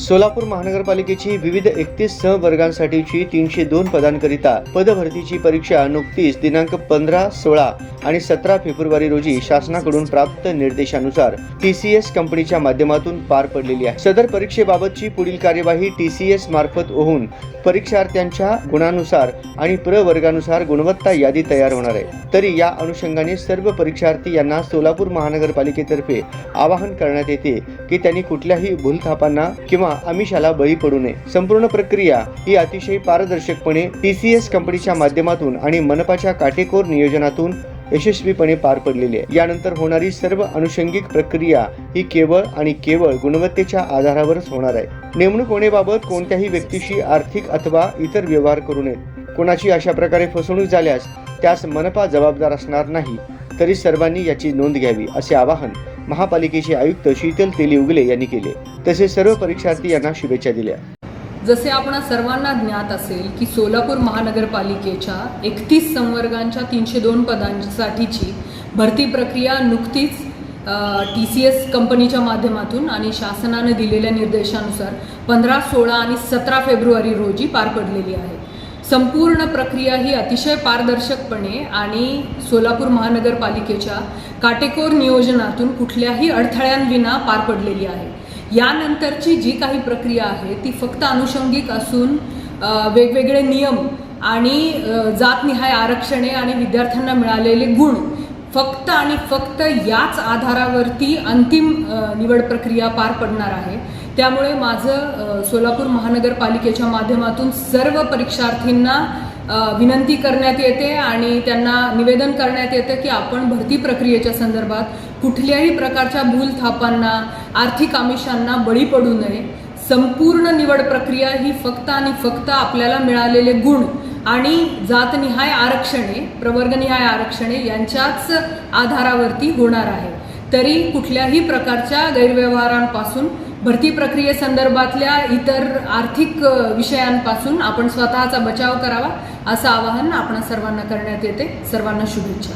सोलापूर महानगरपालिकेची विविध 31 सहवर्गांसाठीची 302 पदांकरिता पदभरतीची परीक्षा नुकतीच दिनांक 15, 16 आणि 17 फेब्रुवारी रोजी शासनाकडून प्राप्त निर्देशानुसार TCS कंपनीच्या माध्यमातून पार पडलेली आहे। सदर परीक्षेबाबतची पुढील कार्यवाही TCS मार्फत होऊन परीक्षार्थ्यांच्या गुणानुसार आणि प्रवर्गानुसार गुणवत्ता यादी तयार होणार आहे। तरी या अनुषंगाने सर्व परीक्षार्थी यांना सोलापूर महानगरपालिकेतर्फे आवाहन करण्यात येते की त्यांनी कुठल्याही भूलथापांना किंवा आमिषाला बळी पडू नये। संपूर्ण प्रक्रिया ही अतिशय पारदर्शकपणे TCS कंपनीच्या माध्यमातून आणि मनपाच्या काटेकोर नियोजनातून यशस्वीपणे पार पडलेली आहे। यानंतर होणारी सर्व अनुषंगिक प्रक्रिया ही केवळ आणि केवळ गुणवत्तेच्या आधारावरच होणार आहे। नेमणूक होण्याबाबत कोणत्याही व्यक्तीशी आर्थिक अथवा इतर व्यवहार करू नयेत। कोणाची अशा प्रकारे फसवणूक झाल्यास त्यास मनपा जबाबदार असणार नाही। तरी सर्वांनी याची नोंद घ्यावी असे आवाहन महापालिकेचे आयुक्त शीतल तेलीउगले यांनी केले। तसेच सर्व परीक्षार्थी यांना शुभेच्छा दिल्या। जसे आपणा सर्वांना ज्ञात असेल की सोलापूर महानगरपालिकेच्या 31 संवर्गांच्या 302 पदांसाठीची भरती प्रक्रिया नुकतीच TCS कंपनीच्या माध्यमातून आणि शासनाने दिलेल्या निर्देशानुसार 15, 16 आणि 17 फेब्रुवारी रोजी पार पडलेली आहे। संपूर्ण प्रक्रिया ही अतिशय पारदर्शकपणे आणि सोलापूर महानगरपालिकेच्या काटेकोर नियोजनातून कुठल्याही अडथळ्यांविना पार पडलेली आहे। यानंतरची जी काही प्रक्रिया आहे ती फक्त अनुषंगिक असून वेगवेगळे नियम आणि जातनिहाय आरक्षणे आणि विद्यार्थ्यांना मिळालेले गुण फक्त आणि फक्त याच आधारावरती अंतिम निवड प्रक्रिया पार पडणार आहे। त्यामुळे माझं सोलापूर महानगरपालिकेच्या माध्यमातून सर्व परीक्षार्थींना विनंती करण्यात येते आणि त्यांना निवेदन करण्यात येतं की आपण भरती प्रक्रियेच्या संदर्भात कुठल्याही प्रकारच्या भूलथापांना आर्थिक आमिषांना बळी पडू नये। संपूर्ण निवड प्रक्रिया ही फक्त आणि फक्त आपल्याला मिळालेले गुण आणि जातनिहाय आरक्षणे प्रवर्गनिहाय आरक्षणे यांच्याच आधारावरती होणार आहे। तरी कुठल्याही प्रकारच्या गैरव्यवहारांपासून भरती प्रक्रियेसंदर्भातल्या इतर आर्थिक विषयांपासून आपण स्वतःचा बचाव करावा असं आवाहन आपण सर्वांना करण्यात येते। सर्वांना शुभेच्छा।